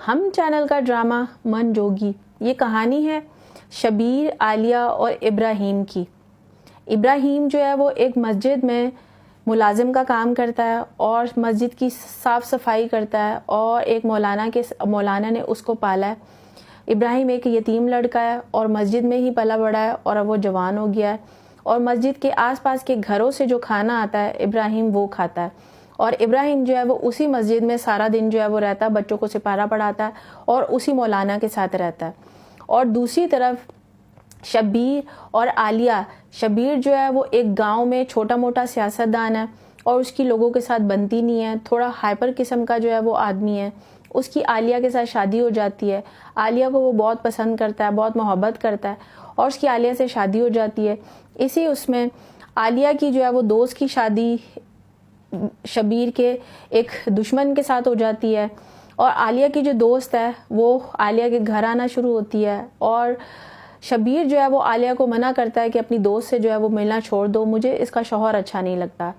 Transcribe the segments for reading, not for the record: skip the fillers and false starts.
ہم چینل کا ڈرامہ من جوگی، یہ کہانی ہے شبیر، عالیہ اور ابراہیم کی۔ ابراہیم جو ہے وہ ایک مسجد میں ملازم کا کام کرتا ہے اور مسجد کی صاف صفائی کرتا ہے، اور ایک مولانا نے اس کو پالا ہے۔ ابراہیم ایک یتیم لڑکا ہے اور مسجد میں ہی پلا بڑا ہے، اور اب وہ جوان ہو گیا ہے، اور مسجد کے آس پاس کے گھروں سے جو کھانا آتا ہے ابراہیم وہ کھاتا ہے۔ اور ابراہیم جو ہے وہ اسی مسجد میں سارا دن جو ہے وہ رہتا ہے، بچوں کو سپارہ پڑھاتا ہے اور اسی مولانا کے ساتھ رہتا ہے۔ اور دوسری طرف شبیر اور عالیہ، شبیر جو ہے وہ ایک گاؤں میں چھوٹا موٹا سیاستدان ہے اور اس کی لوگوں کے ساتھ بنتی نہیں ہے، تھوڑا ہائپر قسم کا جو ہے وہ آدمی ہے۔ اس کی عالیہ کے ساتھ شادی ہو جاتی ہے، عالیہ کو وہ بہت پسند کرتا ہے، بہت محبت کرتا ہے، اور اس کی عالیہ سے شادی ہو جاتی ہے۔ اس میں عالیہ کی جو ہے وہ دوست کی شادی شبیر کے ایک دشمن کے ساتھ ہو جاتی ہے، اور عالیہ کی جو دوست ہے وہ عالیہ کے گھر آنا شروع ہوتی ہے، اور شبیر جو ہے وہ عالیہ کو منع کرتا ہے کہ اپنی دوست سے جو ہے وہ ملنا چھوڑ دو، مجھے اس کا شوہر اچھا نہیں لگتا۔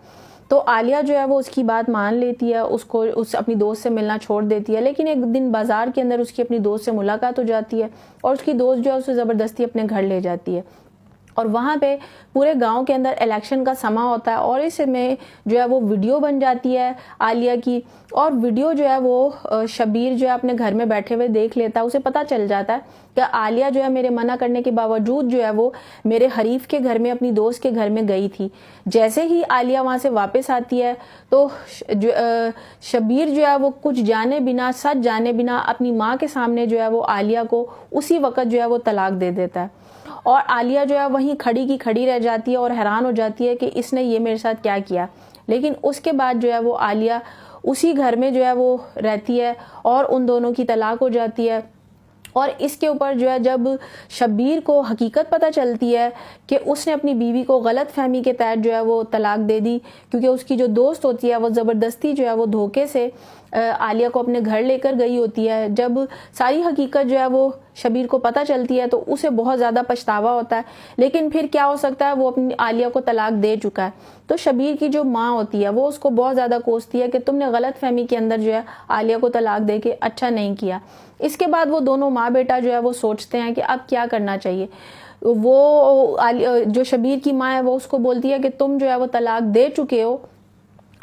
تو عالیہ جو ہے وہ اس کی بات مان لیتی ہے، اس اپنی دوست سے ملنا چھوڑ دیتی ہے۔ لیکن ایک دن بازار کے اندر اس کی اپنی دوست سے ملاقات ہو جاتی ہے، اور اس کی دوست جو ہے اسے زبردستی اپنے گھر لے جاتی ہے، اور وہاں پہ پورے گاؤں کے اندر الیکشن کا سماں ہوتا ہے، اور اس میں جو ہے وہ ویڈیو بن جاتی ہے عالیہ کی، اور ویڈیو جو ہے وہ شبیر جو ہے اپنے گھر میں بیٹھے ہوئے دیکھ لیتا ہے۔ اسے پتہ چل جاتا ہے کہ عالیہ جو ہے میرے منع کرنے کے باوجود جو ہے وہ میرے حریف کے گھر میں، اپنی دوست کے گھر میں گئی تھی۔ جیسے ہی عالیہ وہاں سے واپس آتی ہے تو شبیر جو ہے وہ کچھ جانے بنا، سچ جانے بنا اپنی ماں کے سامنے جو ہے وہ عالیہ کو اسی وقت جو ہے وہ طلاق دے دیتا ہے، اور عالیہ جو ہے وہیں کھڑی کی کھڑی رہ جاتی ہے اور حیران ہو جاتی ہے کہ اس نے یہ میرے ساتھ کیا کیا۔ لیکن اس کے بعد جو ہے وہ عالیہ اسی گھر میں جو ہے وہ رہتی ہے، اور ان دونوں کی طلاق ہو جاتی ہے۔ اور اس کے اوپر جو ہے جب شبیر کو حقیقت پتہ چلتی ہے کہ اس نے اپنی بیوی کو غلط فہمی کے تحت جو ہے وہ طلاق دے دی، کیونکہ اس کی جو دوست ہوتی ہے وہ زبردستی جو ہے وہ دھوکے سے عالیہ کو اپنے گھر لے کر گئی ہوتی ہے، جب ساری حقیقت جو ہے وہ شبیر کو پتہ چلتی ہے تو اسے بہت زیادہ پچھتاوا ہوتا ہے۔ لیکن پھر کیا ہو سکتا ہے، وہ اپنی عالیہ کو طلاق دے چکا ہے، تو شبیر کی جو ماں ہوتی ہے وہ اس کو بہت زیادہ کوستی ہے کہ تم نے غلط فہمی کے اندر جو ہے عالیہ کو طلاق دے کے اچھا نہیں کیا۔ اس کے بعد وہ دونوں ماں بیٹا جو ہے وہ سوچتے ہیں کہ اب کیا کرنا چاہیے۔ وہ جو شبیر کی ماں ہے وہ اس کو بولتی ہے کہ تم جو ہے وہ طلاق دے چکے ہو،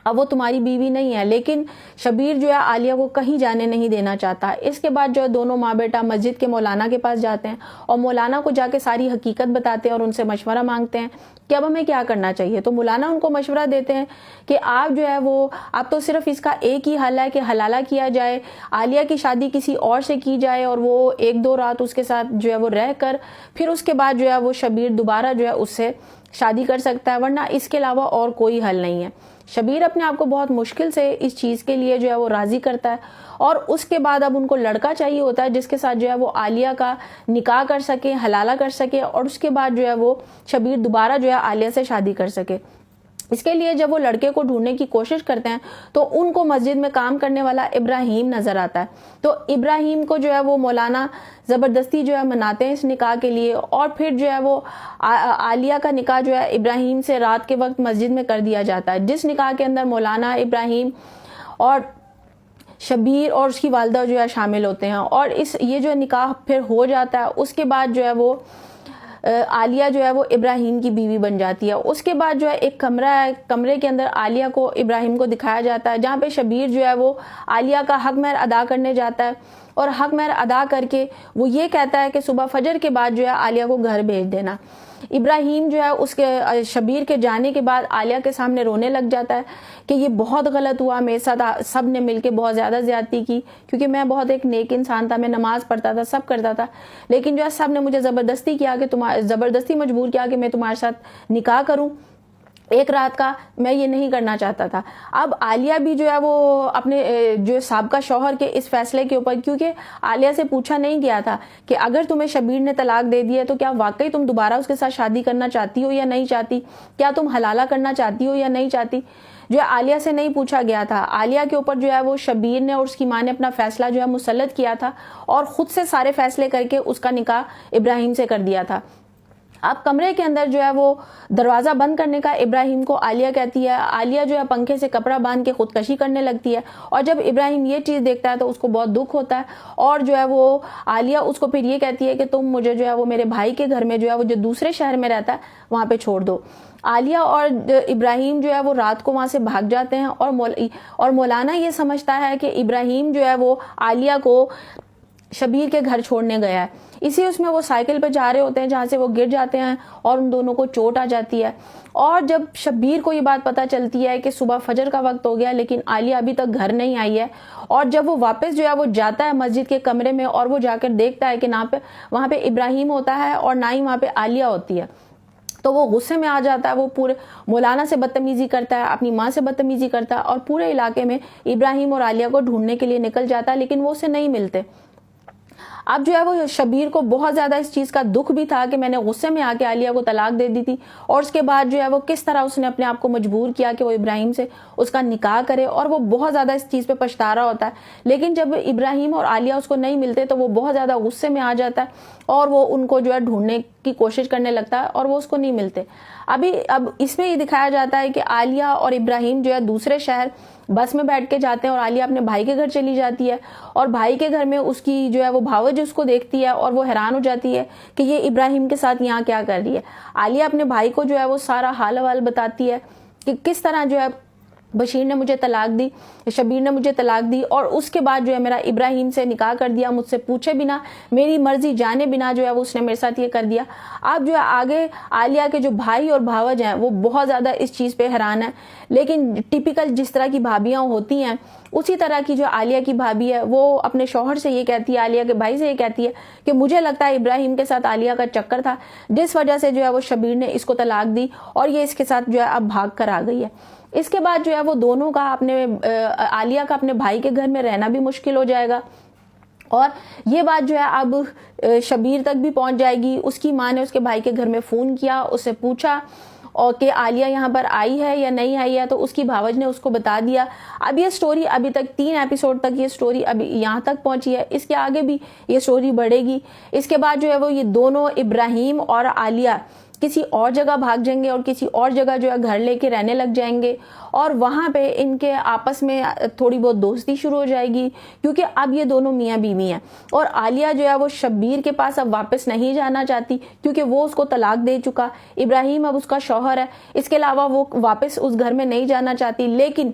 اب وہ تمہاری بیوی نہیں ہے، لیکن شبیر جو ہے عالیہ کو کہیں جانے نہیں دینا چاہتا۔ اس کے بعد جو ہے دونوں ماں بیٹا مسجد کے مولانا کے پاس جاتے ہیں، اور مولانا کو جا کے ساری حقیقت بتاتے ہیں اور ان سے مشورہ مانگتے ہیں کہ اب ہمیں کیا کرنا چاہیے۔ تو مولانا ان کو مشورہ دیتے ہیں کہ آپ جو ہے وہ اب تو صرف اس کا ایک ہی حل ہے کہ حلالہ کیا جائے، عالیہ کی شادی کسی اور سے کی جائے، اور وہ ایک دو رات اس کے ساتھ جو ہے وہ رہ کر پھر اس کے بعد جو ہے وہ شبیر دوبارہ جو ہے اس سے شادی کر سکتا ہے، ورنہ اس کے علاوہ اور کوئی حل نہیں ہے۔ شبیر اپنے آپ کو بہت مشکل سے اس چیز کے لیے جو ہے وہ راضی کرتا ہے، اور اس کے بعد اب ان کو لڑکا چاہیے ہوتا ہے جس کے ساتھ جو ہے وہ عالیہ کا نکاح کر سکے، حلالہ کر سکے، اور اس کے بعد جو ہے وہ شبیر دوبارہ جو ہے عالیہ سے شادی کر سکے۔ اس کے لیے جب وہ لڑکے کو ڈھونڈنے کی کوشش کرتے ہیں تو ان کو مسجد میں کام کرنے والا ابراہیم نظر آتا ہے، تو ابراہیم کو جو ہے وہ مولانا زبردستی جو ہے مناتے ہیں اس نکاح کے لیے، اور پھر جو ہے وہ عالیہ کا نکاح جو ہے ابراہیم سے رات کے وقت مسجد میں کر دیا جاتا ہے، جس نکاح کے اندر مولانا، ابراہیم اور شبیر اور اس کی والدہ جو ہے شامل ہوتے ہیں۔ اور یہ جو نکاح پھر ہو جاتا ہے، اس کے بعد جو ہے وہ عالیہ جو ہے وہ ابراہیم کی بیوی بن جاتی ہے۔ اس کے بعد جو ہے ایک کمرہ ہے، کمرے کے اندر عالیہ کو ابراہیم کو دکھایا جاتا ہے، جہاں پہ شبیر جو ہے وہ عالیہ کا حق مہر ادا کرنے جاتا ہے، اور حق مہر ادا کر کے وہ یہ کہتا ہے کہ صبح فجر کے بعد جو ہے عالیہ کو گھر بھیج دینا۔ ابراہیم جو ہے اس کے شبیر کے جانے کے بعد عالیہ کے سامنے رونے لگ جاتا ہے کہ یہ بہت غلط ہوا، میرے ساتھ سب نے مل کے بہت زیادہ زیادتی کی، کیونکہ میں بہت ایک نیک انسان تھا، میں نماز پڑھتا تھا، سب کرتا تھا، لیکن جو ہے سب نے مجھے زبردستی مجبور کیا کہ میں تمہارے ساتھ نکاح کروں ایک رات کا، میں یہ نہیں کرنا چاہتا تھا۔ اب عالیہ بھی جو ہے وہ اپنے جو سابقہ شوہر کے اس فیصلے کے اوپر، کیونکہ عالیہ سے پوچھا نہیں گیا تھا کہ اگر تمہیں شبیر نے طلاق دے دی ہے تو کیا واقعی تم دوبارہ اس کے ساتھ شادی کرنا چاہتی ہو یا نہیں چاہتی، کیا تم حلالہ کرنا چاہتی ہو یا نہیں چاہتی، جو ہے عالیہ سے نہیں پوچھا گیا تھا۔ عالیہ کے اوپر جو ہے وہ شبیر نے اور اس کی ماں نے اپنا فیصلہ جو ہے مسلط کیا تھا، اور خود سے سارے فیصلے کر کے اس کا نکاح ابراہیم سے کر دیا تھا۔ اب کمرے کے اندر جو ہے وہ دروازہ بند کرنے کا ابراہیم کو عالیہ کہتی ہے. عالیہ جو ہے پنکھے سے کپڑا باندھ کے خودکشی کرنے لگتی ہے, اور جب ابراہیم یہ چیز دیکھتا ہے تو اس کو بہت دکھ ہوتا ہے, اور جو ہے وہ عالیہ اس کو پھر یہ کہتی ہے کہ تم مجھے جو ہے وہ میرے بھائی کے گھر میں جو ہے وہ جو دوسرے شہر میں رہتا ہے وہاں پہ چھوڑ دو. عالیہ اور ابراہیم جو ہے وہ رات کو وہاں سے بھاگ جاتے ہیں, اور مولانا یہ سمجھتا ہے کہ ابراہیم جو ہے وہ عالیہ کو شبیر کے گھر چھوڑنے گیا ہے. اس میں وہ سائیکل پہ جا رہے ہوتے ہیں جہاں سے وہ گر جاتے ہیں اور ان دونوں کو چوٹ آ جاتی ہے. اور جب شبیر کو یہ بات پتہ چلتی ہے کہ صبح فجر کا وقت ہو گیا لیکن عالیہ ابھی تک گھر نہیں آئی ہے, اور جب وہ واپس جو ہے وہ جاتا ہے مسجد کے کمرے میں اور وہ جا کر دیکھتا ہے کہ نہ وہاں پہ ابراہیم ہوتا ہے اور نہ ہی وہاں پہ عالیہ ہوتی ہے, تو وہ غصے میں آ جاتا ہے. وہ پورے مولانا سے بدتمیزی کرتا ہے, اپنی ماں سے بدتمیزی کرتا ہے, اور پورے علاقے میں ابراہیم اور عالیہ کو ڈھونڈنے کے لیے نکل جاتا ہے لیکن وہ اسے نہیں ملتے. اب جو ہے وہ شبیر کو بہت زیادہ اس چیز کا دکھ بھی تھا کہ میں نے غصے میں آ کے عالیہ کو طلاق دے دی تھی, اور اس کے بعد جو ہے وہ کس طرح اس نے اپنے آپ کو مجبور کیا کہ وہ ابراہیم سے اس کا نکاح کرے, اور وہ بہت زیادہ اس چیز پہ پچھتا رہا ہوتا ہے. لیکن جب ابراہیم اور عالیہ اس کو نہیں ملتے تو وہ بہت زیادہ غصے میں آ جاتا ہے اور وہ ان کو جو ہے ڈھونڈنے کی کوشش کرنے لگتا ہے اور وہ اس کو نہیں ملتے. اب اس میں یہ دکھایا جاتا ہے کہ عالیہ اور ابراہیم جو ہے دوسرے شہر بس میں بیٹھ کے جاتے ہیں, اور عالیہ اپنے بھائی کے گھر چلی جاتی ہے, اور بھائی کے گھر میں اس کی جو ہے وہ بھاوج اس کو دیکھتی ہے اور وہ حیران ہو جاتی ہے کہ یہ ابراہیم کے ساتھ یہاں کیا کر رہی ہے. عالیہ اپنے بھائی کو جو ہے وہ سارا حال حوال بتاتی ہے کہ کس طرح جو ہے بشیر نے مجھے طلاق دی, شبیر نے مجھے طلاق دی, اور اس کے بعد جو ہے میرا ابراہیم سے نکاح کر دیا, مجھ سے پوچھے بنا, میری مرضی جانے بنا جو ہے وہ اس نے میرے ساتھ یہ کر دیا. اب جو ہے آگے عالیہ کے جو بھائی اور بھاوج ہیں وہ بہت زیادہ اس چیز پہ حیران ہیں, لیکن ٹپیکل جس طرح کی بھابیاں ہوتی ہیں اسی طرح کی جو عالیہ کی بھابی ہے وہ اپنے شوہر سے یہ کہتی ہے, عالیہ کے بھائی سے یہ کہتی ہے کہ مجھے لگتا ہے ابراہیم کے ساتھ عالیہ کا چکر تھا جس وجہ سے جو ہے وہ شبیر نے اس کو طلاق دی اور یہ اس کے ساتھ جو ہے اب بھاگ کر آ گئی ہے. اس کے بعد جو ہے وہ دونوں کا عالیہ کا اپنے بھائی کے گھر میں رہنا بھی مشکل ہو جائے گا, اور یہ بات جو ہے اب شبیر تک بھی پہنچ جائے گی. اس کی ماں نے اس کے بھائی کے گھر میں فون کیا, اس سے پوچھا اور کہ عالیہ یہاں پر آئی ہے یا نہیں آئی ہے, تو اس کی بھاوج نے اس کو بتا دیا. اب یہ سٹوری ابھی تک 3 ایپیسوڈ تک یہ سٹوری ابھی یہاں تک پہنچی ہے, اس کے آگے بھی یہ سٹوری بڑھے گی. اس کے بعد جو ہے وہ یہ دونوں ابراہیم اور عالیہ کسی اور جگہ بھاگ جائیں گے اور کسی اور جگہ جو ہے گھر لے کے رہنے لگ جائیں گے, اور وہاں پہ ان کے آپس میں تھوڑی بہت دوستی شروع ہو جائے گی کیونکہ اب یہ دونوں میاں بیوی ہیں. اور عالیہ جو ہے وہ شبیر کے پاس اب واپس نہیں جانا چاہتی کیونکہ وہ اس کو طلاق دے چکا, ابراہیم اب اس کا شوہر ہے, اس کے علاوہ وہ واپس اس گھر میں نہیں جانا چاہتی. لیکن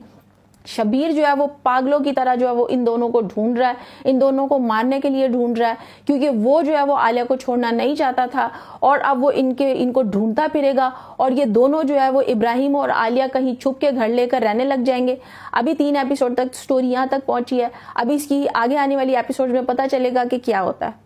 شبیر جو ہے وہ پاگلوں کی طرح جو ہے وہ ان دونوں کو ڈھونڈ رہا ہے, ان دونوں کو مارنے کے لیے ڈھونڈ رہا ہے کیونکہ وہ جو ہے وہ عالیہ کو چھوڑنا نہیں چاہتا تھا, اور اب وہ ان کو ڈھونڈتا پھرے گا, اور یہ دونوں جو ہے وہ ابراہیم اور عالیہ کہیں چھپ کے گھر لے کر رہنے لگ جائیں گے. ابھی 3 ایپیسوڈ تک سٹوری یہاں تک پہنچی ہے, ابھی اس کی آگے آنے والی ایپیسوڈ میں پتہ چلے گا کہ کیا ہوتا ہے.